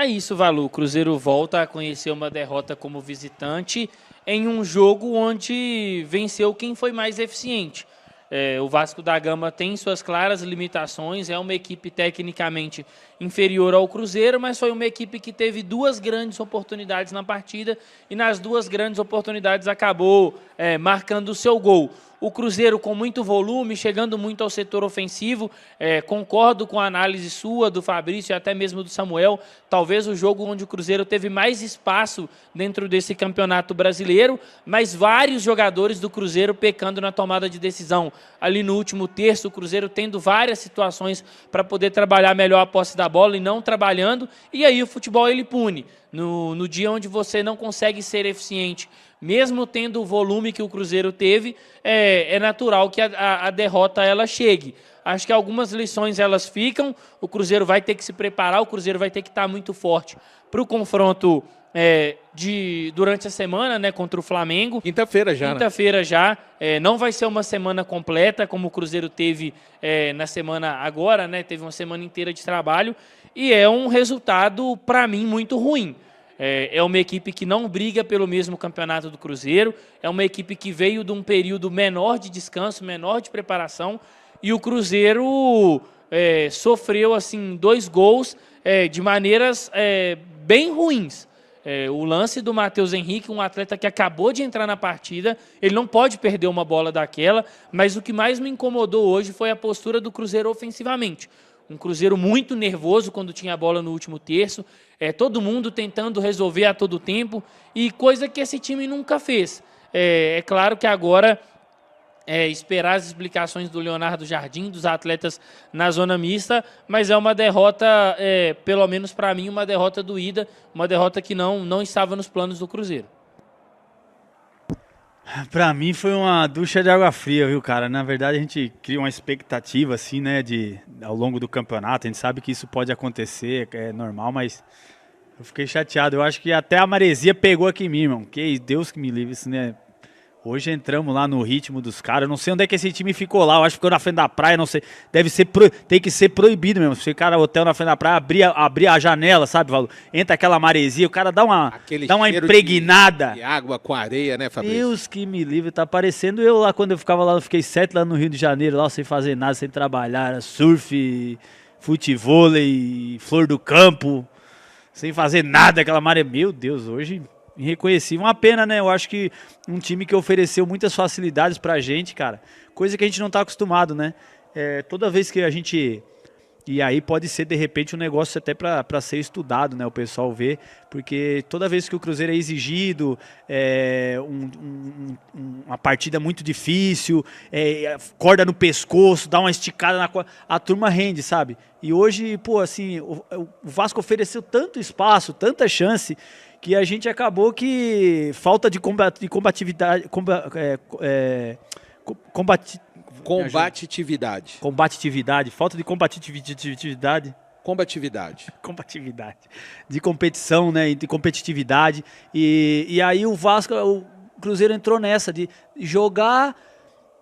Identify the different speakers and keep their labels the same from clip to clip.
Speaker 1: É isso, Valu. O Cruzeiro volta a conhecer uma derrota como visitante em um jogo onde venceu quem foi mais eficiente. O Vasco da Gama tem suas claras limitações, é uma equipe tecnicamente inferior ao Cruzeiro, mas foi uma equipe que teve duas grandes oportunidades na partida e nas duas grandes oportunidades acabou marcando o seu gol. O Cruzeiro com muito volume, chegando muito ao setor ofensivo, concordo com a análise sua, do Fabrício e até mesmo do Samuel, talvez o jogo onde o Cruzeiro teve mais espaço dentro desse campeonato brasileiro, mas vários jogadores do Cruzeiro pecando na tomada de decisão. Ali no último terço, o Cruzeiro tendo várias situações para poder trabalhar melhor a posse da bola e não trabalhando, e aí o futebol ele pune. No dia onde você não consegue ser eficiente, mesmo tendo o volume que o Cruzeiro teve, é natural que a derrota ela chegue. Acho que algumas lições elas ficam, o Cruzeiro vai ter que se preparar, o Cruzeiro vai ter que estar muito forte para o confronto durante a semana, né, contra o Flamengo.
Speaker 2: Quinta-feira já.
Speaker 1: Quinta-feira já. Não vai ser uma semana completa, como o Cruzeiro teve na semana agora, né? Teve uma semana inteira de trabalho. E é um resultado, para mim, muito ruim. É uma equipe que não briga pelo mesmo campeonato do Cruzeiro. É uma equipe que veio de um período menor de descanso, menor de preparação. E o Cruzeiro sofreu assim 2 gols de maneiras bem ruins. O lance do Matheus Henrique, um atleta que acabou de entrar na partida, ele não pode perder uma bola daquela, mas o que mais me incomodou hoje foi a postura do Cruzeiro ofensivamente. Um Cruzeiro muito nervoso quando tinha a bola no último terço, todo mundo tentando resolver a todo tempo, e coisa que esse time nunca fez. É claro que agora esperar as explicações do Leonardo Jardim, dos atletas na zona mista, mas é uma derrota, pelo menos para mim, uma derrota doída, uma derrota que não estava nos planos do Cruzeiro.
Speaker 3: Pra mim foi uma ducha de água fria, viu, cara? Na verdade a gente cria uma expectativa, assim, né, ao longo do campeonato, a gente sabe que isso pode acontecer, é normal, mas eu fiquei chateado. Eu acho que até a maresia pegou aqui em mim, irmão. Que Deus que me livre, isso, né? Hoje entramos lá no ritmo dos caras. Eu não sei onde é que esse time ficou lá. Eu acho que ficou na frente da praia, não sei. Tem que ser proibido mesmo. Se o cara hotel na frente da praia, abrir a janela, sabe, Valor? Entra aquela maresia, o cara dá uma impregnada.
Speaker 2: De água com areia, né, Fabrício?
Speaker 3: Deus que me livre, tá parecendo eu lá quando eu ficava lá, eu fiquei 7 lá no Rio de Janeiro, lá sem fazer nada, sem trabalhar. Era surf, futevôlei, flor do campo, sem fazer nada, aquela maré. Meu Deus, hoje irreconhecível. Uma pena, né? Eu acho que um time que ofereceu muitas facilidades pra gente, cara, coisa que a gente não tá acostumado, né? Toda vez que a gente... E aí pode ser, de repente, um negócio até para ser estudado, né? O pessoal vê, porque toda vez que o Cruzeiro é exigido, uma partida muito difícil, corda no pescoço, dá uma esticada a turma rende, sabe? E hoje, pô, assim, o Vasco ofereceu tanto espaço, tanta chance, que a gente acabou que falta de combatividade, falta de combatividade. Combatividade. De competição, né? De competitividade. E aí o Cruzeiro entrou nessa de jogar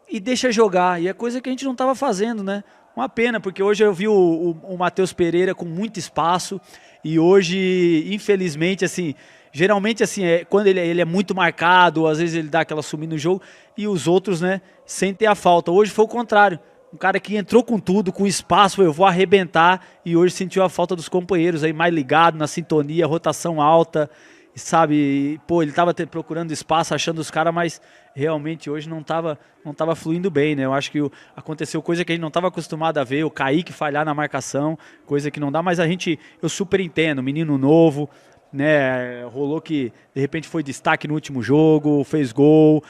Speaker 3: e deixa jogar. E é coisa que a gente não estava fazendo, né? Uma pena, porque hoje eu vi o Matheus Pereira com muito espaço. E hoje, infelizmente, assim... Geralmente, assim, quando ele é muito marcado, às vezes ele dá aquela sumida no jogo, e os outros, né, sentem a falta. Hoje foi o contrário. Um cara que entrou com tudo, com espaço, eu vou arrebentar, e hoje sentiu a falta dos companheiros aí mais ligado, na sintonia, rotação alta, sabe? Pô, ele tava procurando espaço, achando os caras, mas realmente hoje não tava fluindo bem, né? Eu acho que aconteceu coisa que a gente não estava acostumado a ver, o Kaique falhar na marcação, coisa que não dá, mas eu super entendo, menino novo, né, rolou que de repente foi destaque no último jogo, fez gol,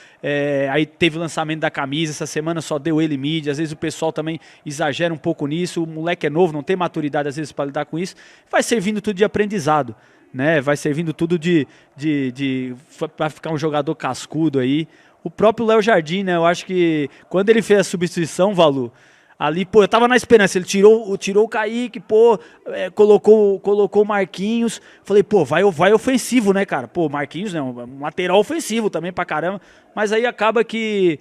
Speaker 3: aí teve lançamento da camisa, essa semana só deu ele mídia, às vezes o pessoal também exagera um pouco nisso, o moleque é novo, não tem maturidade às vezes para lidar com isso, vai servindo tudo de aprendizado, né, vai servindo tudo para ficar um jogador cascudo aí. O próprio Léo Jardim, né, eu acho que quando ele fez a substituição, Valu, ali, pô, eu tava na esperança, ele tirou o Kaique, pô, colocou o Marquinhos, falei, pô, vai ofensivo, né, cara, pô, Marquinhos, né, um lateral ofensivo também pra caramba, mas aí acaba que,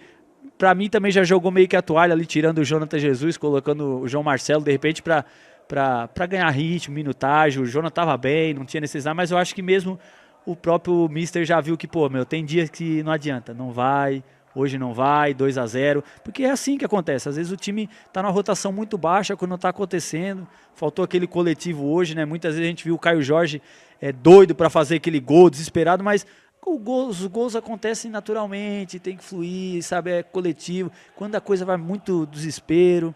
Speaker 3: pra mim também já jogou meio que a toalha ali, tirando o Jonathan Jesus, colocando o João Marcelo, de repente, pra para ganhar ritmo, minutagem. O Jonas estava bem, não tinha necessidade, mas eu acho que mesmo o próprio Mister já viu que, pô, tem dias que não adianta, não vai, hoje não vai, 2-0, porque é assim que acontece. Às vezes o time está numa rotação muito baixa quando não está acontecendo. Faltou aquele coletivo hoje, né? Muitas vezes a gente viu o Caio Jorge doido para fazer aquele gol, desesperado, mas os gols acontecem naturalmente, tem que fluir, sabe? É coletivo. Quando a coisa vai muito desespero.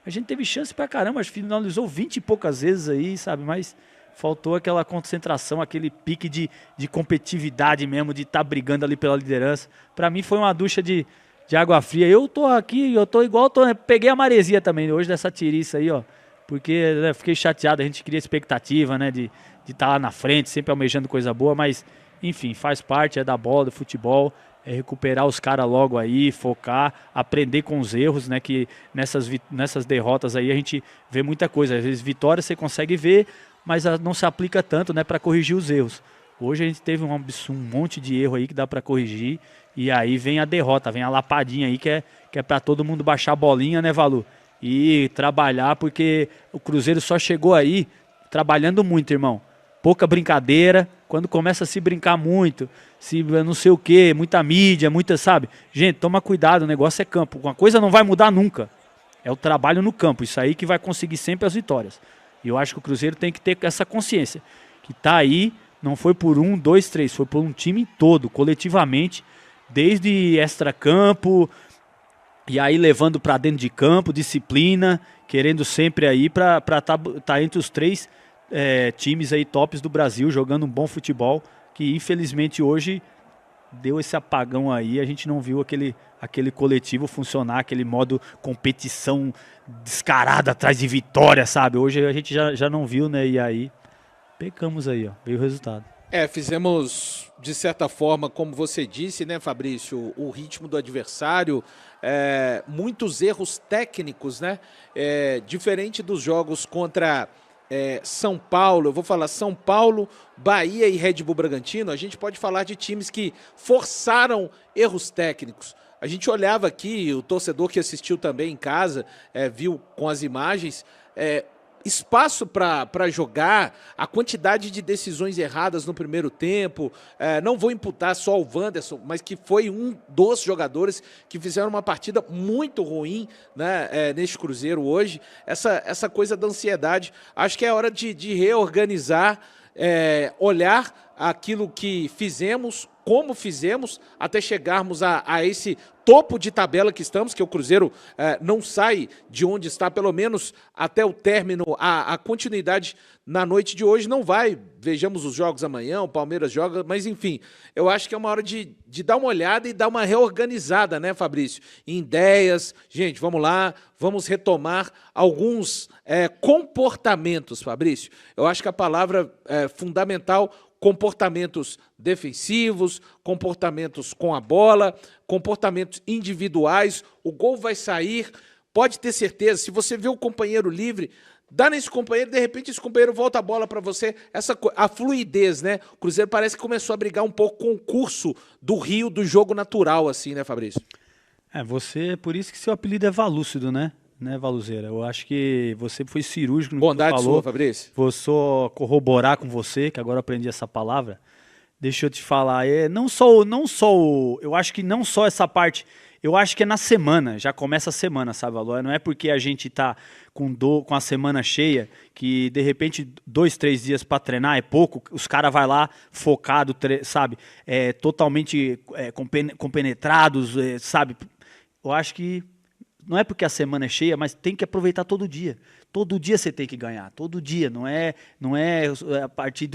Speaker 3: A gente teve chance pra caramba, acho que finalizou 20 e poucas vezes aí, sabe? Mas faltou aquela concentração, aquele pique de competitividade mesmo, de estar brigando ali pela liderança. Pra mim foi uma ducha de água fria. Eu tô aqui, eu tô igual, peguei a maresia também hoje dessa tiriça aí, ó. Porque né, fiquei chateado, a gente cria expectativa, né? De estar lá na frente, sempre almejando coisa boa, mas enfim, faz parte, é da bola, do futebol. É recuperar os caras logo aí, focar, aprender com os erros, né? Que nessas derrotas aí a gente vê muita coisa. Às vezes vitória você consegue ver, mas não se aplica tanto, né? Para corrigir os erros. Hoje a gente teve um monte de erro aí que dá para corrigir. E aí vem a derrota, vem a lapadinha aí que é para todo mundo baixar a bolinha, né, Valu? E trabalhar, porque o Cruzeiro só chegou aí trabalhando muito, irmão. Pouca brincadeira, quando começa a se brincar muito, se não sei o que, muita mídia, sabe? Gente, toma cuidado, o negócio é campo. Uma coisa não vai mudar nunca. É o trabalho no campo, isso aí que vai conseguir sempre as vitórias. E eu acho que o Cruzeiro tem que ter essa consciência, que tá aí, não foi por 1, 2, 3, foi por um time todo, coletivamente, desde extracampo, e aí levando para dentro de campo, disciplina, querendo sempre aí para tá entre os 3 times aí tops do Brasil, jogando um bom futebol, que infelizmente hoje deu esse apagão aí, a gente não viu aquele coletivo funcionar, aquele modo competição descarada atrás de vitória, sabe? Hoje a gente já não viu, né? E aí pecamos aí, ó, veio o resultado.
Speaker 2: Fizemos, de certa forma, como você disse, né, Fabrício, o ritmo do adversário, muitos erros técnicos, né? Diferente dos jogos contra São Paulo, eu vou falar São Paulo, Bahia e Red Bull Bragantino, a gente pode falar de times que forçaram erros técnicos. A gente olhava aqui, o torcedor que assistiu também em casa, viu com as imagens, espaço para jogar, a quantidade de decisões erradas no primeiro tempo, não vou imputar só o Wanderson, mas que foi um dos jogadores que fizeram uma partida muito ruim, né, neste Cruzeiro hoje, essa coisa da ansiedade, acho que é hora de reorganizar, olhar aquilo que fizemos, como fizemos, até chegarmos a esse topo de tabela que estamos, que o Cruzeiro não sai de onde está, pelo menos até o término, a continuidade na noite de hoje não vai. Vejamos os jogos amanhã, o Palmeiras joga, mas enfim, eu acho que é uma hora de dar uma olhada e dar uma reorganizada, né, Fabrício? Em ideias, gente, vamos lá, vamos retomar alguns comportamentos, Fabrício. Eu acho que a palavra fundamental, comportamentos defensivos, comportamentos com a bola, comportamentos individuais, o gol vai sair, pode ter certeza, se você vê o companheiro livre, dá nesse companheiro, de repente esse companheiro volta a bola para você, a fluidez, né? O Cruzeiro parece que começou a brigar um pouco com o curso do rio, do jogo natural, assim, né, Fabrício?
Speaker 3: Por isso que seu apelido é Valúcido, né, Valuzeira? Eu acho que você foi cirúrgico no que
Speaker 2: Bondade
Speaker 3: falou.
Speaker 2: Sua, Fabrício.
Speaker 3: Vou só corroborar com você, que agora eu aprendi essa palavra. Deixa eu te falar, eu acho que não só essa parte, eu acho que é na semana, já começa a semana, sabe, Valor? Não é porque a gente tá com a semana cheia, que de repente 2, 3 dias para treinar é pouco, os caras vai lá focado, sabe, totalmente compenetrados, sabe? Eu acho que não é porque a semana é cheia, mas tem que aproveitar todo dia. Todo dia você tem que ganhar, todo dia, não é a partir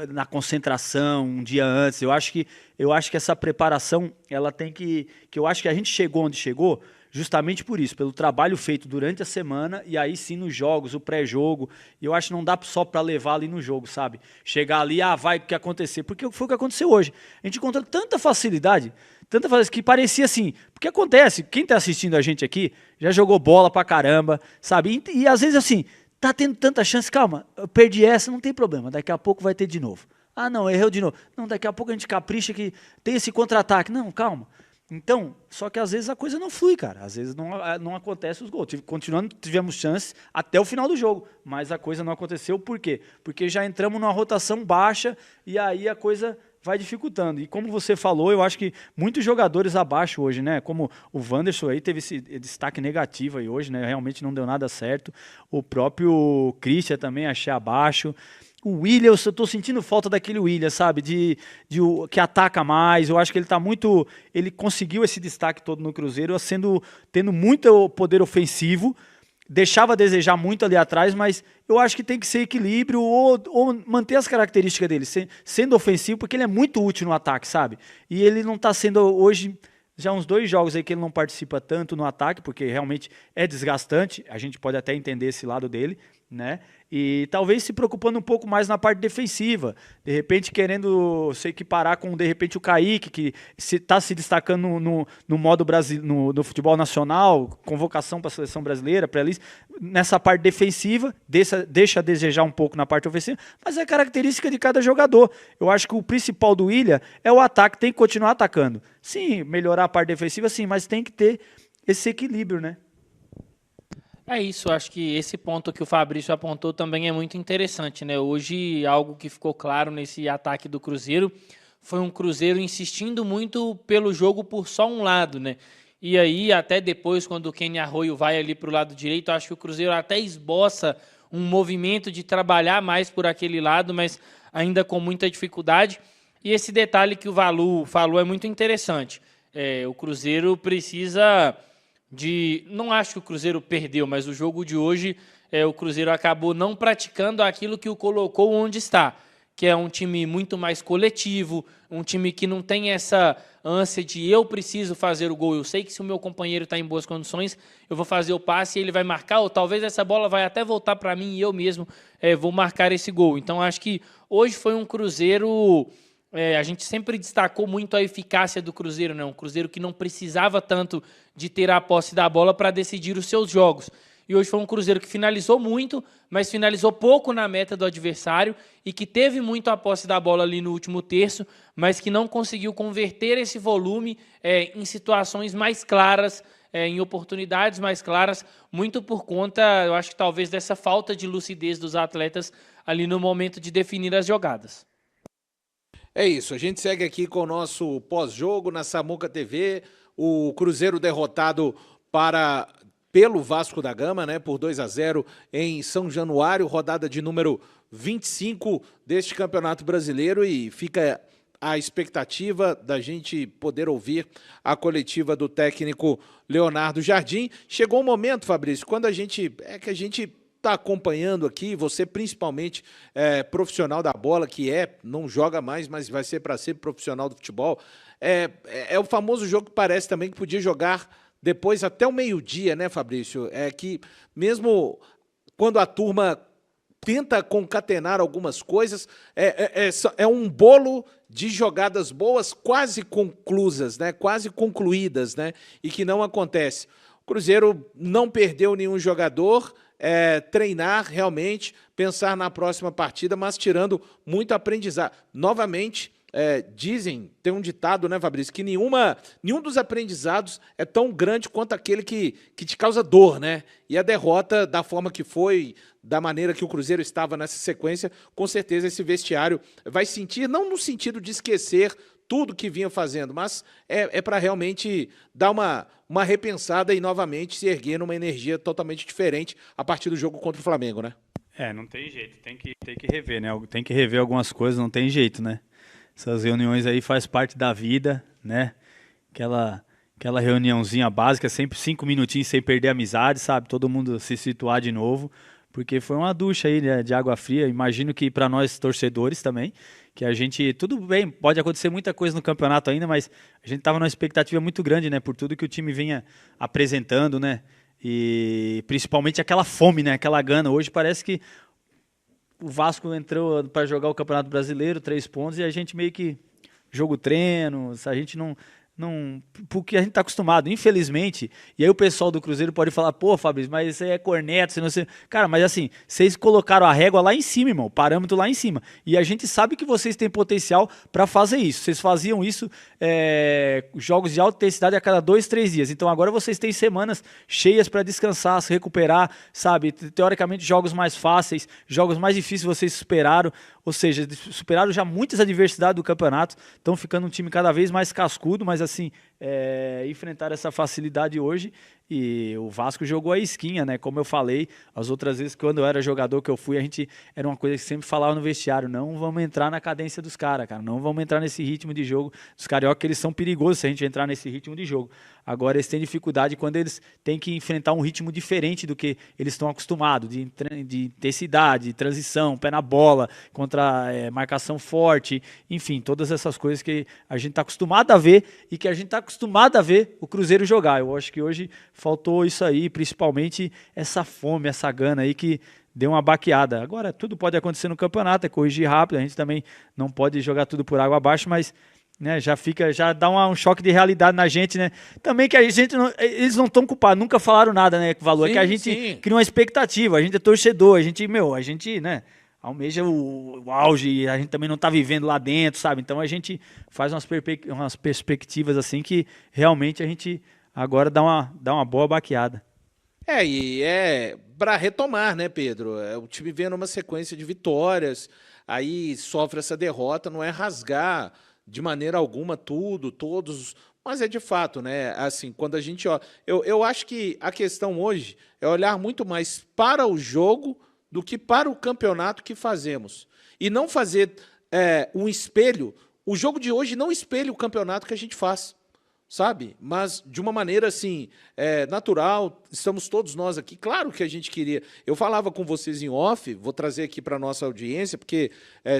Speaker 3: na concentração, um dia antes. Eu acho que essa preparação, ela tem que eu acho que a gente chegou onde chegou justamente por isso, pelo trabalho feito durante a semana e aí sim nos jogos, o pré-jogo. Eu acho que não dá só para levar ali no jogo, sabe? Chegar ali, vai o que acontecer, porque foi o que aconteceu hoje. A gente encontrou tanta facilidade que parecia assim, porque acontece, quem tá assistindo a gente aqui já jogou bola pra caramba, sabe? E às vezes assim, tá tendo tanta chance, calma, eu perdi essa, não tem problema, daqui a pouco vai ter de novo. Ah não, errou de novo. Não, daqui a pouco a gente capricha que tem esse contra-ataque. Não, calma. Então, só que às vezes a coisa não flui, cara. Às vezes não acontece os gols. Continuando, tivemos chances até o final do jogo, mas a coisa não aconteceu. Por quê? Porque já entramos numa rotação baixa e aí a coisa vai dificultando. E como você falou, eu acho que muitos jogadores abaixo hoje, né? Como o Wanderson aí teve esse destaque negativo aí hoje, né? Realmente não deu nada certo. O próprio Christian também achei abaixo. O Willian, eu estou sentindo falta daquele Willian, sabe? Que ataca mais. Eu acho que ele está muito. Ele conseguiu esse destaque todo no Cruzeiro, tendo muito poder ofensivo. Deixava a desejar muito ali atrás, mas eu acho que tem que ser equilíbrio ou manter as características dele, sendo ofensivo, porque ele é muito útil no ataque, sabe? E ele não está sendo hoje. Já uns 2 jogos aí que ele não participa tanto no ataque, porque realmente é desgastante. A gente pode até entender esse lado dele, né? E talvez se preocupando um pouco mais na parte defensiva. De repente querendo se equiparar com, de repente, o Kaique, que está se destacando no modo no futebol nacional, convocação para a seleção brasileira, nessa parte defensiva, deixa a desejar um pouco na parte ofensiva, mas é característica de cada jogador. Eu acho que o principal do Willian é o ataque, tem que continuar atacando. Sim, melhorar a parte defensiva, sim, mas tem que ter esse equilíbrio, né?
Speaker 1: É isso, acho que esse ponto que o Fabrício apontou também é muito interessante, né? Hoje, algo que ficou claro nesse ataque do Cruzeiro foi um Cruzeiro insistindo muito pelo jogo por só um lado, né? E aí, até depois, quando o Kenny Arroio vai ali para o lado direito, acho que o Cruzeiro até esboça um movimento de trabalhar mais por aquele lado, mas ainda com muita dificuldade. E esse detalhe que o Valu falou é muito interessante. O Cruzeiro precisa... Não acho que o Cruzeiro perdeu, mas o jogo de hoje, o Cruzeiro acabou não praticando aquilo que o colocou onde está, que é um time muito mais coletivo, um time que não tem essa ânsia de eu preciso fazer o gol, eu sei que se o meu companheiro está em boas condições, eu vou fazer o passe e ele vai marcar, ou talvez essa bola vai até voltar para mim e eu mesmo vou marcar esse gol. Então acho que hoje foi um Cruzeiro... a gente sempre destacou muito a eficácia do Cruzeiro, né? Um Cruzeiro que não precisava tanto de ter a posse da bola para decidir os seus jogos. E hoje foi um Cruzeiro que finalizou muito, mas finalizou pouco na meta do adversário e que teve muito a posse da bola ali no último terço, mas que não conseguiu converter esse volume em situações mais claras, em oportunidades mais claras, muito por conta, eu acho que talvez dessa falta de lucidez dos atletas ali no momento de definir as jogadas.
Speaker 2: É isso, a gente segue aqui com o nosso pós-jogo na Samuca TV, o Cruzeiro derrotado pelo Vasco da Gama, né, por 2-0 em São Januário, rodada de número 25 deste Campeonato Brasileiro, e fica a expectativa da gente poder ouvir a coletiva do técnico Leonardo Jardim. Chegou o momento, Fabrício, quando a gente está acompanhando aqui, você principalmente profissional da bola, não joga mais, mas vai ser para ser profissional do futebol, é o famoso jogo que parece também que podia jogar depois até o meio-dia, né, Fabrício? É que mesmo quando a turma tenta concatenar algumas coisas, é um bolo de jogadas boas quase conclusas, né, quase concluídas, né, e que não acontece. O Cruzeiro não perdeu nenhum jogador, treinar realmente, pensar na próxima partida, mas tirando muito aprendizado. Novamente, tem um ditado, né, Fabrício, que nenhum dos aprendizados é tão grande quanto aquele que te causa dor, né? E a derrota, da forma que foi, da maneira que o Cruzeiro estava nessa sequência, com certeza esse vestiário vai sentir, não no sentido de esquecer tudo que vinha fazendo, mas para realmente dar uma repensada e novamente se erguer numa energia totalmente diferente a partir do jogo contra o Flamengo, né?
Speaker 3: Não tem jeito, tem que rever, né? Tem que rever algumas coisas, não tem jeito, né? Essas reuniões aí faz parte da vida, né? Aquela reuniãozinha básica, sempre 5 minutinhos sem perder a amizade, sabe? Todo mundo se situar de novo, porque foi uma ducha aí, né, de água fria. Imagino que para nós torcedores também, que a gente, tudo bem, pode acontecer muita coisa no campeonato ainda, mas a gente estava numa expectativa muito grande, né, por tudo que o time vinha apresentando, né, e principalmente aquela fome, né, aquela gana. Hoje parece que o Vasco entrou para jogar o Campeonato Brasileiro, 3 pontos, e a gente meio que jogo treino, a gente não porque a gente está acostumado, infelizmente, e aí o pessoal do Cruzeiro pode falar, pô, Fabrício, mas isso aí é corneto, você não sei. Cara, mas assim, vocês colocaram a régua lá em cima, irmão, o parâmetro lá em cima. E a gente sabe que vocês têm potencial para fazer isso. Vocês faziam isso, jogos de alta intensidade a cada 2, 3 dias. Então agora vocês têm semanas cheias para descansar, se recuperar, sabe? Teoricamente, jogos mais fáceis, jogos mais difíceis vocês superaram. Ou seja, superaram já muitas adversidades do campeonato, estão ficando um time cada vez mais cascudo, mas assim, enfrentar essa facilidade hoje. E o Vasco jogou a esquinha, né? Como eu falei, as outras vezes quando eu era jogador que eu fui, a gente era uma coisa que sempre falava no vestiário, não vamos entrar na cadência dos caras, cara, não vamos entrar nesse ritmo de jogo dos carioca, que eles são perigosos se a gente entrar nesse ritmo de jogo. Agora eles têm dificuldade quando eles têm que enfrentar um ritmo diferente do que eles estão acostumados, de intensidade, de transição, pé na bola, contra marcação forte, enfim, todas essas coisas que a gente está acostumado a ver e que a gente está acostumado a ver o Cruzeiro jogar. Eu acho que hoje faltou isso aí, principalmente essa fome, essa gana aí que deu uma baqueada. Agora, tudo pode acontecer no campeonato, é corrigir rápido, a gente também não pode jogar tudo por água abaixo, mas né, já dá um choque de realidade na gente, né? Também que a gente eles não estão culpados, nunca falaram nada, né, Valor? É que a gente cria uma expectativa, a gente é torcedor, a gente, né, almeja o auge e a gente também não está vivendo lá dentro, sabe? Então a gente faz umas perspectivas assim que realmente a gente agora dá uma boa baqueada.
Speaker 2: E para retomar, né, Pedro? O time vem numa sequência de vitórias, aí sofre essa derrota, não é rasgar de maneira alguma tudo, todos, mas é de fato, né? Assim, quando a gente eu acho que a questão hoje é olhar muito mais para o jogo do que para o campeonato que fazemos. E não fazer um espelho. O jogo de hoje não espelha o campeonato que a gente faz, sabe? Mas de uma maneira assim, natural, estamos todos nós aqui. Claro que a gente queria. Eu falava com vocês em off, vou trazer aqui para a nossa audiência, porque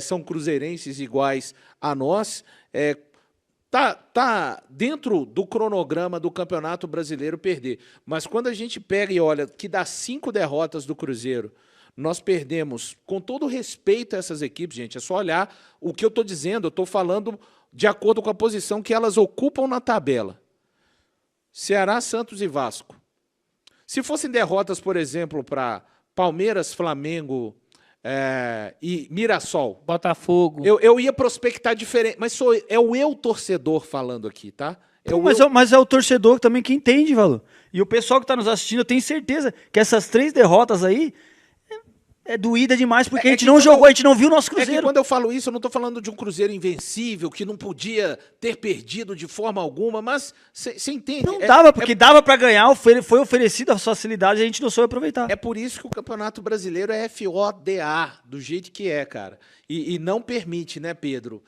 Speaker 2: são cruzeirenses iguais a nós. Tá dentro do cronograma do Campeonato Brasileiro perder. Mas quando a gente pega e olha que das 5 derrotas do Cruzeiro, nós perdemos, com todo respeito a essas equipes, gente, é só olhar o que eu estou dizendo, eu estou falando de acordo com a posição que elas ocupam na tabela. Ceará, Santos e Vasco. Se fossem derrotas, por exemplo, para Palmeiras, Flamengo e Mirassol,
Speaker 1: Botafogo.
Speaker 2: Eu ia prospectar diferente, mas é o eu torcedor falando aqui, tá?
Speaker 3: Mas é o torcedor também que entende, Valor. E o pessoal que está nos assistindo, eu tenho certeza que essas 3 derrotas aí é doída demais, porque a gente não jogou, a gente não viu o nosso Cruzeiro.
Speaker 2: É que quando eu falo isso, eu não estou falando de um Cruzeiro invencível, que não podia ter perdido de forma alguma, mas você entende.
Speaker 3: Não dava, porque dava para ganhar, foi oferecido a facilidade e a gente não soube aproveitar.
Speaker 2: É por isso que o Campeonato Brasileiro é FODA, do jeito que é, cara. E não permite, né, Pedro?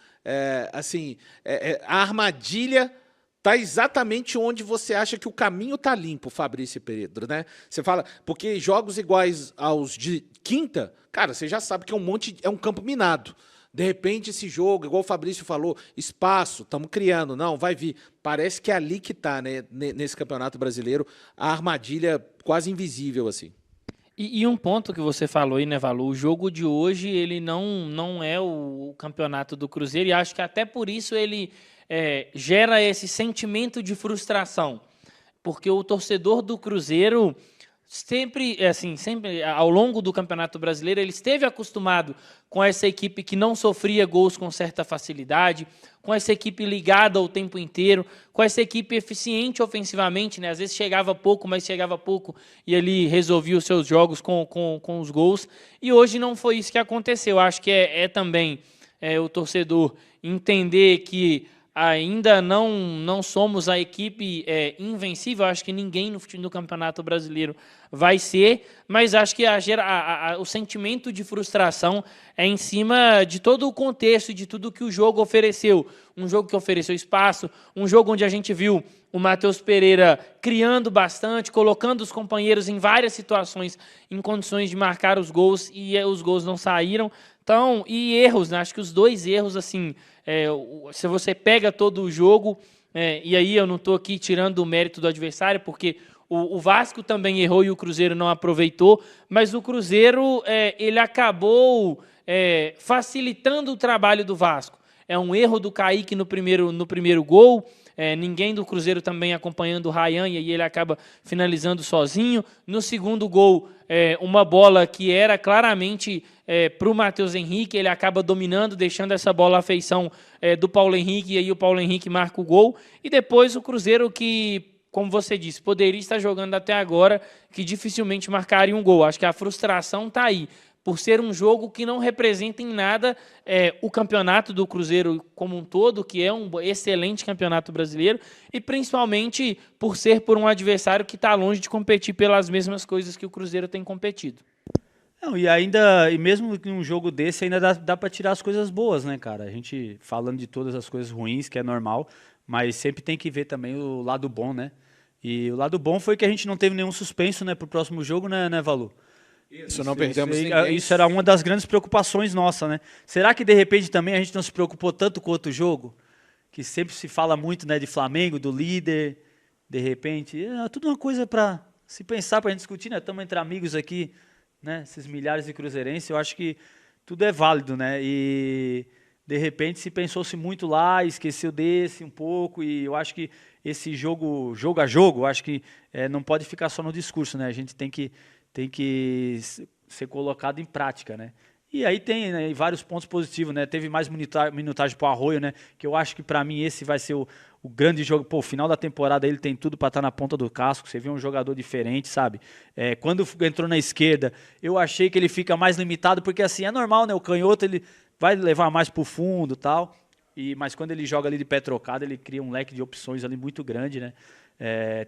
Speaker 2: A armadilha está exatamente onde você acha que o caminho está limpo, Fabrício e Pedro, né? Você fala, porque jogos iguais aos de quinta, cara, você já sabe que é um campo minado. De repente, esse jogo, igual o Fabrício falou, espaço, estamos criando, não, vai vir. Parece que é ali que está, né, nesse Campeonato Brasileiro, a armadilha quase invisível, assim.
Speaker 1: E um ponto que você falou aí, né, Valu? O jogo de hoje, ele não é o campeonato do Cruzeiro, e acho que até por isso ele gera esse sentimento de frustração, porque o torcedor do Cruzeiro sempre ao longo do Campeonato Brasileiro, ele esteve acostumado com essa equipe que não sofria gols com certa facilidade, com essa equipe ligada o tempo inteiro, com essa equipe eficiente ofensivamente, né? Às vezes chegava pouco, mas chegava pouco e ele resolvia os seus jogos com os gols. E hoje não foi isso que aconteceu. Acho que também o torcedor entender que ainda não somos a equipe invencível. Acho que ninguém no Campeonato Brasileiro vai ser, mas acho que o sentimento de frustração é em cima de todo o contexto, de tudo que o jogo ofereceu. Um jogo que ofereceu espaço, um jogo onde a gente viu o Matheus Pereira criando bastante, colocando os companheiros em várias situações, em condições de marcar os gols, e os gols não saíram. Então, e erros, né? Acho que os 2 erros, assim, se você pega todo o jogo, e aí eu não estou aqui tirando o mérito do adversário, porque o Vasco também errou e o Cruzeiro não aproveitou, mas o Cruzeiro ele acabou facilitando o trabalho do Vasco. É um erro do Kaique no primeiro gol. Ninguém do Cruzeiro também acompanhando o Ryan, e aí ele acaba finalizando sozinho. No segundo gol, uma bola que era claramente para o Matheus Henrique, ele acaba dominando, deixando essa bola à feição do Paulo Henrique, e aí o Paulo Henrique marca o gol. E depois o Cruzeiro que, como você disse, poderia estar jogando até agora, que dificilmente marcaria um gol. Acho que a frustração está aí, por ser um jogo que não representa em nada o campeonato do Cruzeiro como um todo, que é um excelente campeonato brasileiro, e principalmente por ser por um adversário que está longe de competir pelas mesmas coisas que o Cruzeiro tem competido.
Speaker 3: Não, e mesmo em um jogo desse, ainda dá para tirar as coisas boas, né, cara? A gente falando de todas as coisas ruins, que é normal, mas sempre tem que ver também o lado bom, né? E o lado bom foi que a gente não teve nenhum suspenso, né, pro próximo jogo, né, Valu?
Speaker 2: Isso, não perdemos ninguém.
Speaker 3: Isso era uma das grandes preocupações nossa, né? Será que de repente também a gente não se preocupou tanto com o outro jogo? Que sempre se fala muito, né, de Flamengo, do líder, de repente. É tudo uma coisa para se pensar, para a gente discutir, né? Estamos entre amigos aqui, né? Esses milhares de cruzeirenses, eu acho que tudo é válido, né? E de repente se pensou-se muito lá, esqueceu desse um pouco, e eu acho que esse jogo a jogo, eu acho que não pode ficar só no discurso, né? A gente tem que ser colocado em prática, né? E aí tem, né, vários pontos positivos, né? Teve mais minutagem para o Arroio, né? Que eu acho que para mim esse vai ser o grande jogo. Pô, o final da temporada ele tem tudo para estar na ponta do casco. Você vê um jogador diferente, sabe? Quando entrou na esquerda, eu achei que ele fica mais limitado, porque assim, é normal, né? O canhoto ele vai levar mais para o fundo e tal. Mas quando ele joga ali de pé trocado, ele cria um leque de opções ali muito grande, né?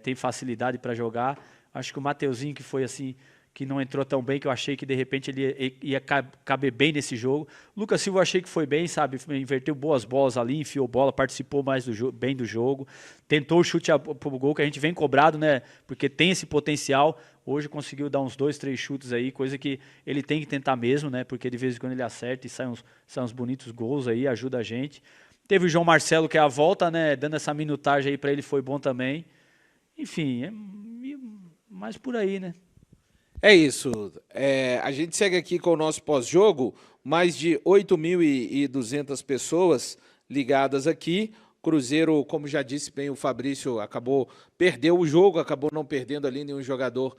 Speaker 3: Tem facilidade para jogar. Acho que o Mateuzinho, que foi assim, que não entrou tão bem, que eu achei que de repente ele ia caber bem nesse jogo. Lucas Silva eu achei que foi bem, sabe? Inverteu boas bolas ali, enfiou bola, participou mais bem do jogo. Tentou o chute pro gol, que a gente vem cobrado, né? Porque tem esse potencial. Hoje conseguiu dar uns 2, 3 chutes aí, coisa que ele tem que tentar mesmo, né? Porque de vez em quando ele acerta e saem uns bonitos gols aí, ajuda a gente. Teve o João Marcelo, que é a volta, né? Dando essa minutagem aí para ele, foi bom também. Enfim, mais por aí, né?
Speaker 2: É isso. A gente segue aqui com o nosso pós-jogo. Mais de 8.200 pessoas ligadas aqui. Cruzeiro, como já disse bem o Fabrício, perdeu o jogo, acabou não perdendo ali nenhum jogador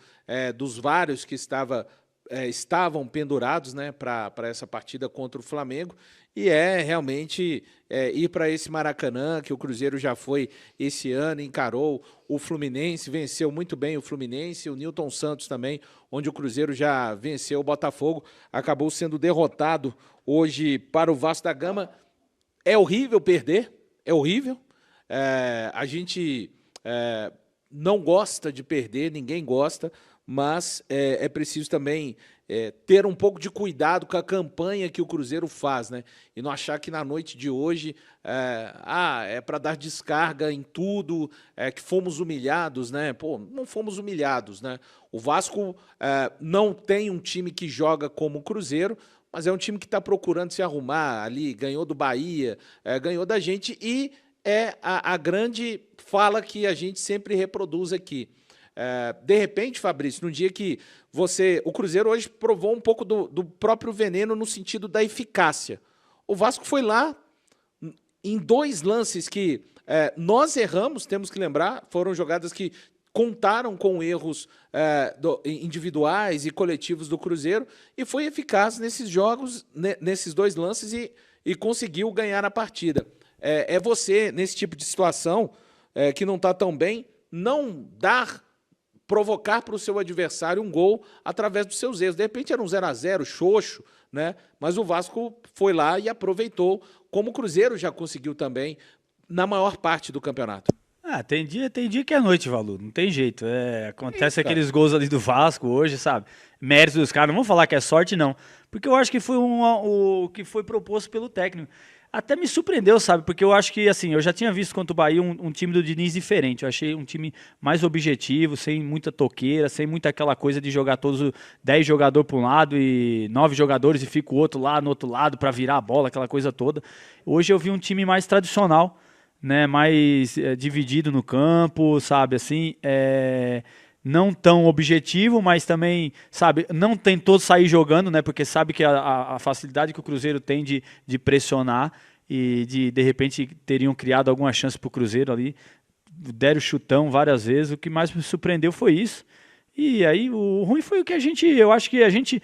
Speaker 2: dos vários que estavam pendurados, né, para essa partida contra o Flamengo. E realmente ir para esse Maracanã, que o Cruzeiro já foi esse ano, encarou o Fluminense, venceu muito bem o Fluminense, o Nilton Santos também, onde o Cruzeiro já venceu o Botafogo, acabou sendo derrotado hoje para o Vasco da Gama. É horrível perder, é horrível. A gente não gosta de perder, ninguém gosta, mas é preciso também ter um pouco de cuidado com a campanha que o Cruzeiro faz, né? E não achar que na noite de hoje é para dar descarga em tudo, que fomos humilhados, né? Pô, não fomos humilhados, né? O Vasco não tem um time que joga como o Cruzeiro, mas é um time que está procurando se arrumar ali, ganhou do Bahia, ganhou da gente, e a grande fala que a gente sempre reproduz aqui. De repente, Fabrício, no dia que o Cruzeiro hoje provou um pouco do próprio veneno no sentido da eficácia. O Vasco foi lá em 2 lances que nós erramos, temos que lembrar, foram jogadas que contaram com erros individuais e coletivos do Cruzeiro, e foi eficaz nesses jogos, nesses 2 lances, e conseguiu ganhar a partida. Você, nesse tipo de situação, que não está tão bem, não provocar para o seu adversário um gol através dos seus erros. De repente era um 0-0, xoxo, né? Mas o Vasco foi lá e aproveitou, como o Cruzeiro já conseguiu também na maior parte do campeonato.
Speaker 3: Tem dia que é noite, Valu, não tem jeito. Acontece aqueles gols ali do Vasco hoje, sabe? Méritos dos caras, não vamos falar que é sorte, não. Porque eu acho que foi o que foi proposto pelo técnico. Até me surpreendeu, sabe? Porque eu acho que, assim, eu já tinha visto contra o Bahia um time do Diniz diferente. Eu achei um time mais objetivo, sem muita toqueira, sem muita aquela coisa de jogar todos 10 jogadores para um lado e 9 jogadores e fica o outro lá no outro lado para virar a bola, aquela coisa toda. Hoje eu vi um time mais tradicional, né? Mais dividido no campo, sabe? Assim, não tão objetivo, mas também, sabe, não tentou sair jogando, né? Porque sabe que a facilidade que o Cruzeiro tem de pressionar. e de repente teriam criado alguma chance para o Cruzeiro ali, deram chutão várias vezes, o que mais me surpreendeu foi isso. E aí o ruim foi o que eu acho que a gente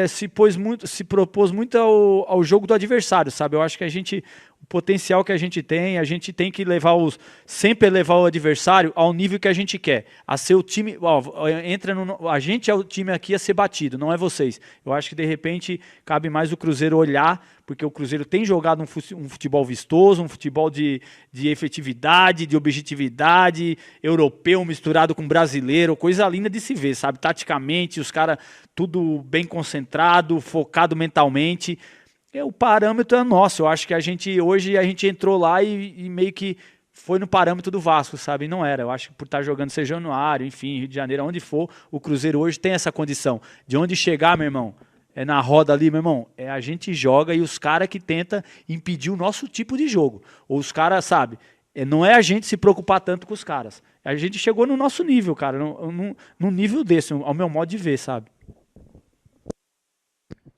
Speaker 3: se propôs muito ao jogo do adversário, sabe? Eu acho que o potencial que a gente tem que sempre levar o adversário ao nível que a gente quer, a ser o time, a gente é o time aqui a ser batido, não é vocês. Eu acho que de repente cabe mais o Cruzeiro olhar, porque o Cruzeiro tem jogado um futebol vistoso, um futebol de efetividade, de objetividade, europeu misturado com brasileiro, coisa linda de se ver, sabe? Taticamente, os caras tudo bem concentrado, focado mentalmente. O parâmetro é nosso. Eu acho que hoje a gente entrou lá e meio que foi no parâmetro do Vasco, sabe? Não era. Eu acho que por estar jogando São Januário, enfim, Rio de Janeiro, onde for, o Cruzeiro hoje tem essa condição. De onde chegar, meu irmão, é na roda ali, meu irmão, a gente joga e os caras que tentam impedir o nosso tipo de jogo. Ou os caras, sabe? Não é a gente se preocupar tanto com os caras. A gente chegou no nosso nível, cara, num nível desse, ao meu modo de ver, sabe?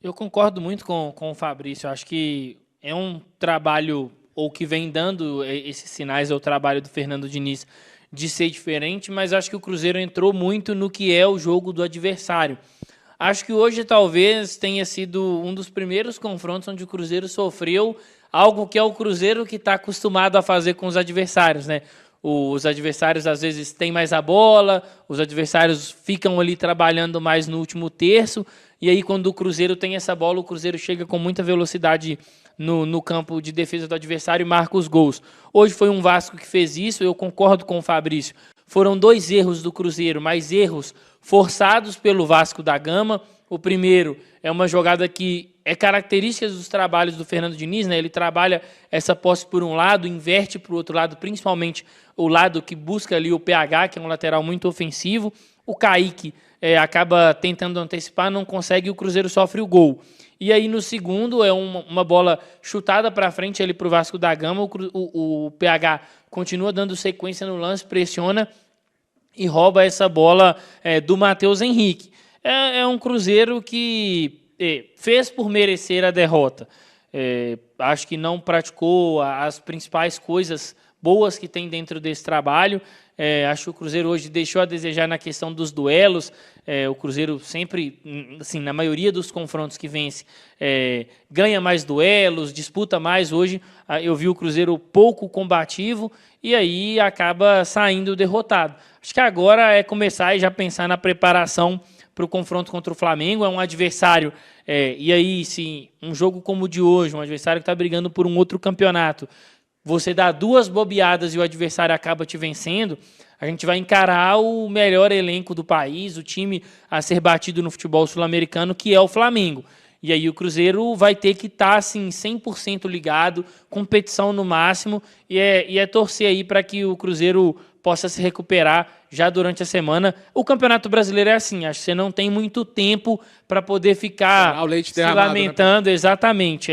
Speaker 1: Eu concordo muito com o Fabrício. Eu acho que é um trabalho, ou que vem dando esses sinais, é o trabalho do Fernando Diniz de ser diferente, mas acho que o Cruzeiro entrou muito no que é o jogo do adversário. Acho que hoje talvez tenha sido um dos primeiros confrontos onde o Cruzeiro sofreu algo que é o Cruzeiro que está acostumado a fazer com os adversários, né? Os adversários às vezes têm mais a bola, os adversários ficam ali trabalhando mais no último terço, e aí quando o Cruzeiro tem essa bola, o Cruzeiro chega com muita velocidade no campo de defesa do adversário e marca os gols. Hoje foi um Vasco que fez isso, eu concordo com o Fabrício. Foram 2 erros do Cruzeiro, mas erros forçados pelo Vasco da Gama. O primeiro é uma jogada que é característica dos trabalhos do Fernando Diniz, né? Ele trabalha essa posse por um lado, inverte para o outro lado, principalmente o lado que busca ali o PH, que é um lateral muito ofensivo. O Kaique acaba tentando antecipar, não consegue, e o Cruzeiro sofre o gol. E aí no segundo é uma bola chutada para frente ali para o Vasco da Gama, o PH continua dando sequência no lance, pressiona e rouba essa bola do Matheus Henrique. É um Cruzeiro que fez por merecer a derrota. Acho que não praticou as principais coisas boas que tem dentro desse trabalho. Acho que o Cruzeiro hoje deixou a desejar na questão dos duelos. O Cruzeiro sempre, assim, na maioria dos confrontos que vence, ganha mais duelos, disputa mais. Hoje eu vi o Cruzeiro pouco combativo e aí acaba saindo derrotado. Acho que agora é começar e já pensar na preparação para o confronto contra o Flamengo. É um adversário, e aí, sim, um jogo como o de hoje, um adversário que está brigando por um outro campeonato, você dá 2 bobeadas e o adversário acaba te vencendo, a gente vai encarar o melhor elenco do país, o time a ser batido no futebol sul-americano, que é o Flamengo. E aí o Cruzeiro vai ter que estar assim, 100% ligado, competição no máximo, e é torcer aí para que o Cruzeiro possa se recuperar já durante a semana. O Campeonato Brasileiro é assim, acho que você não tem muito tempo para poder ficar se lamentando, né? Exatamente.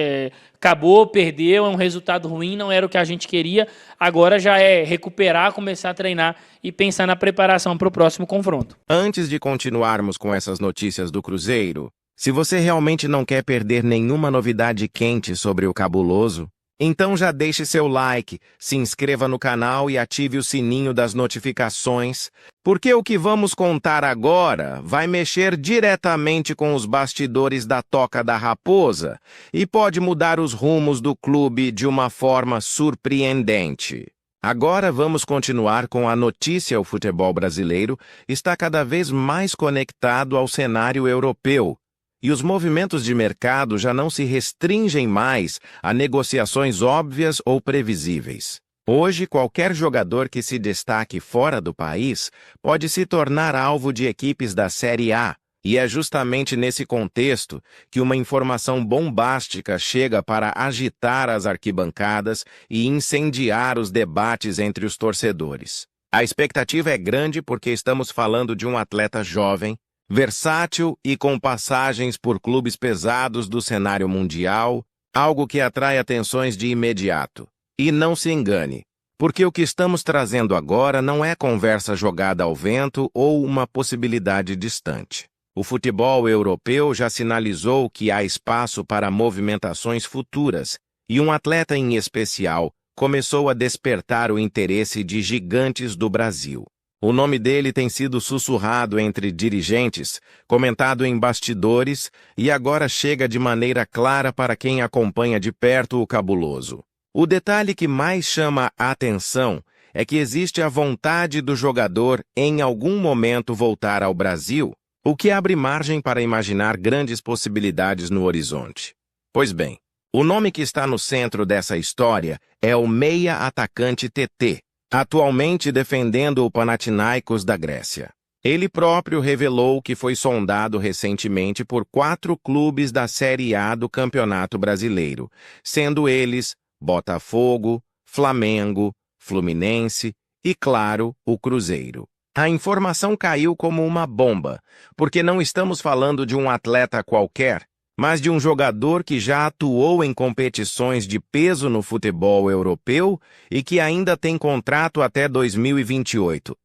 Speaker 1: Acabou, perdeu, é um resultado ruim, não era o que a gente queria. Agora já é recuperar, começar a treinar e pensar na preparação para o próximo confronto.
Speaker 4: Antes de continuarmos com essas notícias do Cruzeiro, se você realmente não quer perder nenhuma novidade quente sobre o Cabuloso, então já deixe seu like, se inscreva no canal e ative o sininho das notificações, porque o que vamos contar agora vai mexer diretamente com os bastidores da Toca da Raposa e pode mudar os rumos do clube de uma forma surpreendente. Agora vamos continuar com a notícia. O futebol brasileiro está cada vez mais conectado ao cenário europeu. E os movimentos de mercado já não se restringem mais a negociações óbvias ou previsíveis. Hoje, qualquer jogador que se destaque fora do país pode se tornar alvo de equipes da Série A. E é justamente nesse contexto que uma informação bombástica chega para agitar as arquibancadas e incendiar os debates entre os torcedores. A expectativa é grande porque estamos falando de um atleta jovem, versátil e com passagens por clubes pesados do cenário mundial, algo que atrai atenções de imediato. E não se engane, porque o que estamos trazendo agora não é conversa jogada ao vento ou uma possibilidade distante. O futebol europeu já sinalizou que há espaço para movimentações futuras, e um atleta em especial começou a despertar o interesse de gigantes do Brasil. O nome dele tem sido sussurrado entre dirigentes, comentado em bastidores e agora chega de maneira clara para quem acompanha de perto o cabuloso. O detalhe que mais chama a atenção é que existe a vontade do jogador em algum momento voltar ao Brasil, o que abre margem para imaginar grandes possibilidades no horizonte. Pois bem, o nome que está no centro dessa história é o meia-atacante TT, atualmente defendendo o Panathinaikos da Grécia. Ele próprio revelou que foi sondado recentemente por 4 clubes da Série A do Campeonato Brasileiro, sendo eles Botafogo, Flamengo, Fluminense e, claro, o Cruzeiro. A informação caiu como uma bomba, porque não estamos falando de um atleta qualquer, mas de um jogador que já atuou em competições de peso no futebol europeu e que ainda tem contrato até 2028.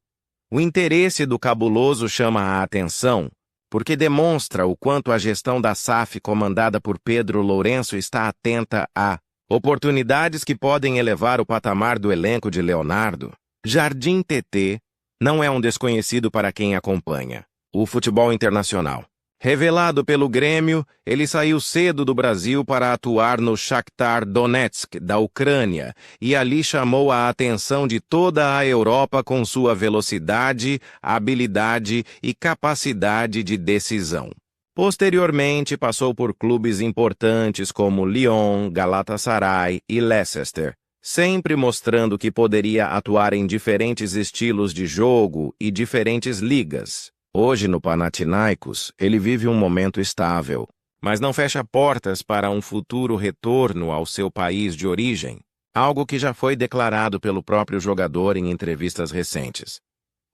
Speaker 4: O interesse do cabuloso chama a atenção, porque demonstra o quanto a gestão da SAF comandada por Pedro Lourenço está atenta a oportunidades que podem elevar o patamar do elenco de Leonardo. Jardim TT não é um desconhecido para quem acompanha o futebol internacional. Revelado pelo Grêmio, ele saiu cedo do Brasil para atuar no Shakhtar Donetsk, da Ucrânia, e ali chamou a atenção de toda a Europa com sua velocidade, habilidade e capacidade de decisão. Posteriormente, passou por clubes importantes como Lyon, Galatasaray e Leicester, sempre mostrando que poderia atuar em diferentes estilos de jogo e diferentes ligas. Hoje, no Panathinaikos, ele vive um momento estável, mas não fecha portas para um futuro retorno ao seu país de origem, algo que já foi declarado pelo próprio jogador em entrevistas recentes.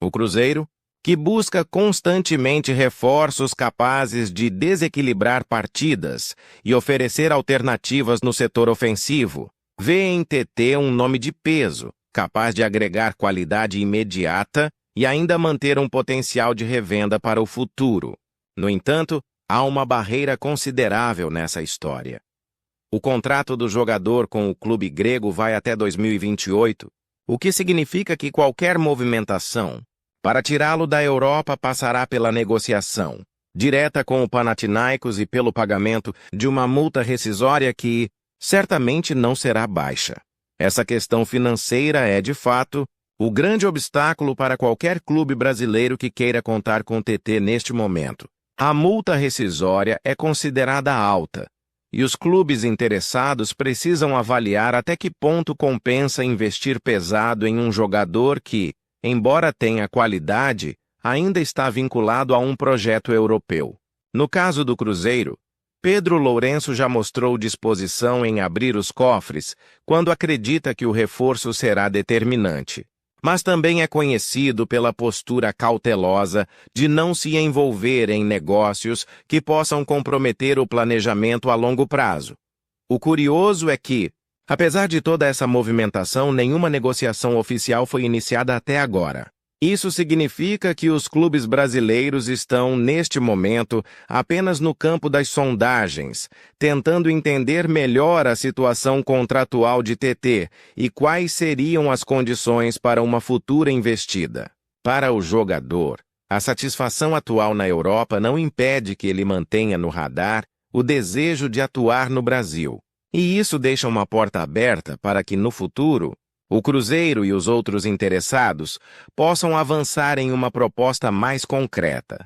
Speaker 4: O Cruzeiro, que busca constantemente reforços capazes de desequilibrar partidas e oferecer alternativas no setor ofensivo, vê em TT um nome de peso, capaz de agregar qualidade imediata e ainda manter um potencial de revenda para o futuro. No entanto, há uma barreira considerável nessa história. O contrato do jogador com o clube grego vai até 2028, o que significa que qualquer movimentação para tirá-lo da Europa passará pela negociação direta com o Panathinaikos e pelo pagamento de uma multa rescisória que certamente não será baixa. Essa questão financeira é, de fato, o grande obstáculo para qualquer clube brasileiro que queira contar com o TT neste momento. A multa rescisória é considerada alta, e os clubes interessados precisam avaliar até que ponto compensa investir pesado em um jogador que, embora tenha qualidade, ainda está vinculado a um projeto europeu. No caso do Cruzeiro, Pedro Lourenço já mostrou disposição em abrir os cofres quando acredita que o reforço será determinante. Mas também é conhecido pela postura cautelosa de não se envolver em negócios que possam comprometer o planejamento a longo prazo. O curioso é que, apesar de toda essa movimentação, nenhuma negociação oficial foi iniciada até agora. Isso significa que os clubes brasileiros estão, neste momento, apenas no campo das sondagens, tentando entender melhor a situação contratual de TT e quais seriam as condições para uma futura investida. Para o jogador, a satisfação atual na Europa não impede que ele mantenha no radar o desejo de atuar no Brasil. E isso deixa uma porta aberta para que, no futuro, o Cruzeiro e os outros interessados possam avançar em uma proposta mais concreta.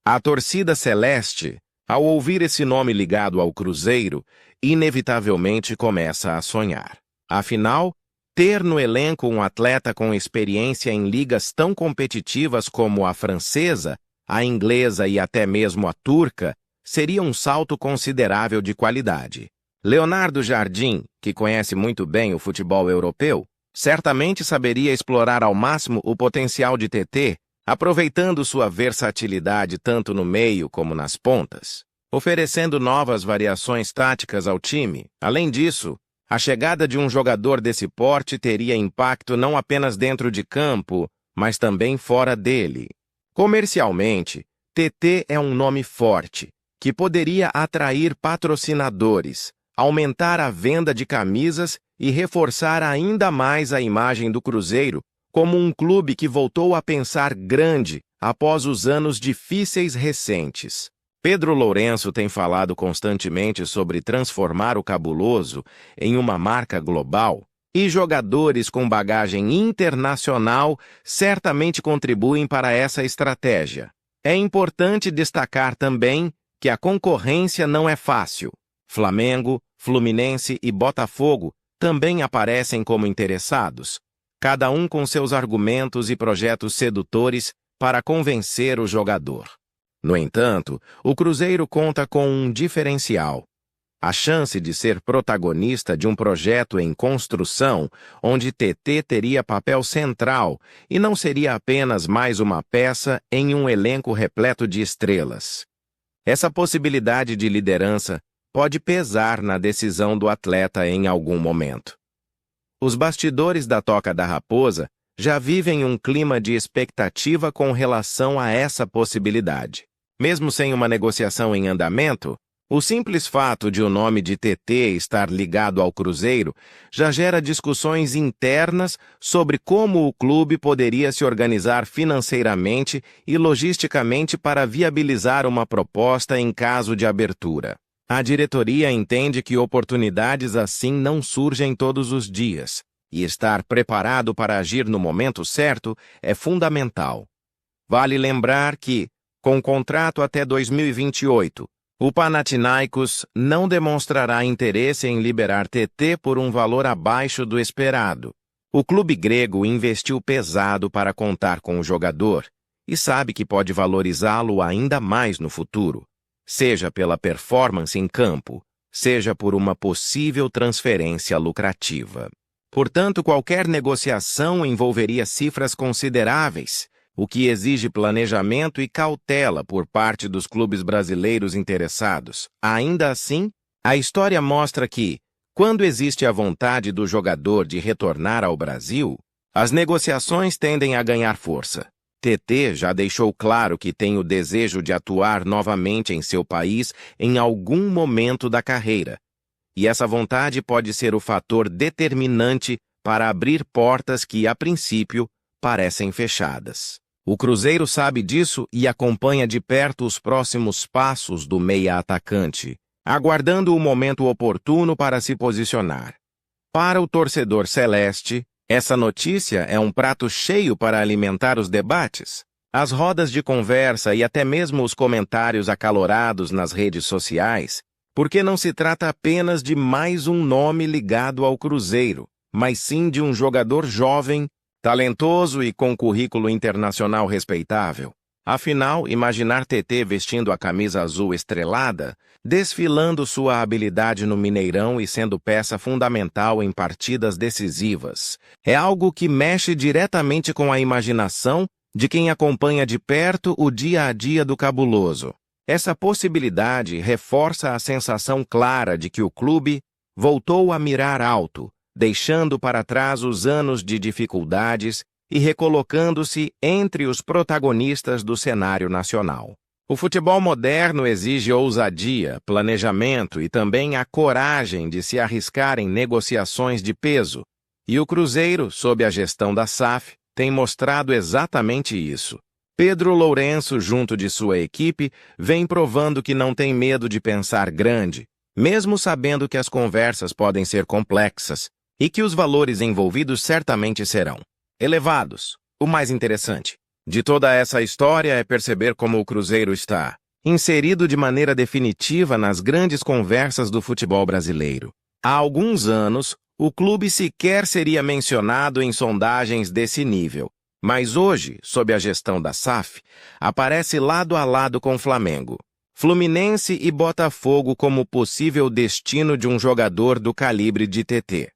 Speaker 4: A torcida celeste, ao ouvir esse nome ligado ao Cruzeiro, inevitavelmente começa a sonhar. Afinal, ter no elenco um atleta com experiência em ligas tão competitivas como a francesa, a inglesa e até mesmo a turca seria um salto considerável de qualidade. Leonardo Jardim, que conhece muito bem o futebol europeu, certamente saberia explorar ao máximo o potencial de TT, aproveitando sua versatilidade tanto no meio como nas pontas, oferecendo novas variações táticas ao time. Além disso, a chegada de um jogador desse porte teria impacto não apenas dentro de campo, mas também fora dele. Comercialmente, TT é um nome forte, que poderia atrair patrocinadores, aumentar a venda de camisas e reforçar ainda mais a imagem do Cruzeiro como um clube que voltou a pensar grande após os anos difíceis recentes. Pedro Lourenço tem falado constantemente sobre transformar o Cabuloso em uma marca global, e jogadores com bagagem internacional certamente contribuem para essa estratégia. É importante destacar também que a concorrência não é fácil. Flamengo, Fluminense e Botafogo também aparecem como interessados, cada um com seus argumentos e projetos sedutores para convencer o jogador. No entanto, o Cruzeiro conta com um diferencial: a chance de ser protagonista de um projeto em construção onde TT teria papel central e não seria apenas mais uma peça em um elenco repleto de estrelas. Essa possibilidade de liderança pode pesar na decisão do atleta em algum momento. Os bastidores da Toca da Raposa já vivem um clima de expectativa com relação a essa possibilidade. Mesmo sem uma negociação em andamento, o simples fato de o nome de TT estar ligado ao Cruzeiro já gera discussões internas sobre como o clube poderia se organizar financeiramente e logisticamente para viabilizar uma proposta em caso de abertura. A diretoria entende que oportunidades assim não surgem todos os dias, e estar preparado para agir no momento certo é fundamental. Vale lembrar que, com contrato até 2028, o Panathinaikos não demonstrará interesse em liberar TT por um valor abaixo do esperado. O clube grego investiu pesado para contar com o jogador e sabe que pode valorizá-lo ainda mais no futuro, seja pela performance em campo, seja por uma possível transferência lucrativa. Portanto, qualquer negociação envolveria cifras consideráveis, o que exige planejamento e cautela por parte dos clubes brasileiros interessados. Ainda assim, a história mostra que, quando existe a vontade do jogador de retornar ao Brasil, as negociações tendem a ganhar força. TT já deixou claro que tem o desejo de atuar novamente em seu país em algum momento da carreira, e essa vontade pode ser o fator determinante para abrir portas que, a princípio, parecem fechadas. O Cruzeiro sabe disso e acompanha de perto os próximos passos do meia-atacante, aguardando o momento oportuno para se posicionar. Para o torcedor celeste, essa notícia é um prato cheio para alimentar os debates. As rodas de conversa e até mesmo os comentários acalorados nas redes sociais, porque não se trata apenas de mais um nome ligado ao Cruzeiro, mas sim de um jogador jovem, talentoso e com currículo internacional respeitável. Afinal, imaginar TT vestindo a camisa azul estrelada, desfilando sua habilidade no Mineirão e sendo peça fundamental em partidas decisivas, é algo que mexe diretamente com a imaginação de quem acompanha de perto o dia a dia do Cabuloso. Essa possibilidade reforça a sensação clara de que o clube voltou a mirar alto, deixando para trás os anos de dificuldades e recolocando-se entre os protagonistas do cenário nacional. O futebol moderno exige ousadia, planejamento e também a coragem de se arriscar em negociações de peso, e o Cruzeiro, sob a gestão da SAF, tem mostrado exatamente isso. Pedro Lourenço, junto de sua equipe, vem provando que não tem medo de pensar grande, mesmo sabendo que as conversas podem ser complexas e que os valores envolvidos certamente serão elevados. O mais interessante de toda essa história é perceber como o Cruzeiro está inserido de maneira definitiva nas grandes conversas do futebol brasileiro. Há alguns anos, o clube sequer seria mencionado em sondagens desse nível, mas hoje, sob a gestão da SAF, aparece lado a lado com Flamengo, Fluminense e Botafogo como possível destino de um jogador do calibre de TT.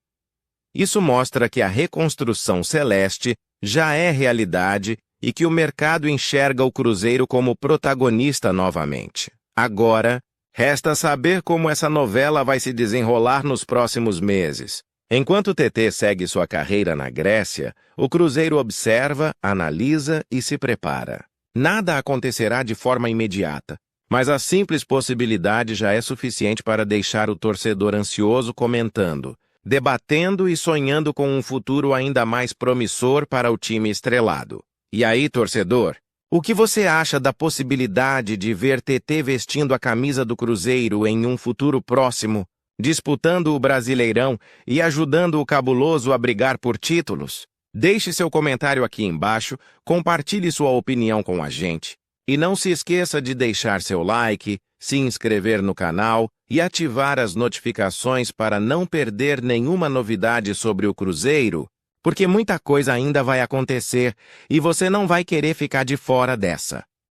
Speaker 4: Isso mostra que a reconstrução celeste já é realidade e que o mercado enxerga o Cruzeiro como protagonista novamente. Agora, resta saber como essa novela vai se desenrolar nos próximos meses. Enquanto o TT segue sua carreira na Grécia, o Cruzeiro observa, analisa e se prepara. Nada acontecerá de forma imediata, mas a simples possibilidade já é suficiente para deixar o torcedor ansioso comentando, debatendo e sonhando com um futuro ainda mais promissor para o time estrelado. E aí, torcedor, o que você acha da possibilidade de ver TT vestindo a camisa do Cruzeiro em um futuro próximo, disputando o Brasileirão e ajudando o Cabuloso a brigar por títulos? Deixe seu comentário aqui embaixo, compartilhe sua opinião com a gente. E não se esqueça de deixar seu like, se inscrever no canal e ativar as notificações para não perder nenhuma novidade sobre o Cruzeiro, porque muita coisa ainda vai acontecer e você não vai querer ficar de fora dessa.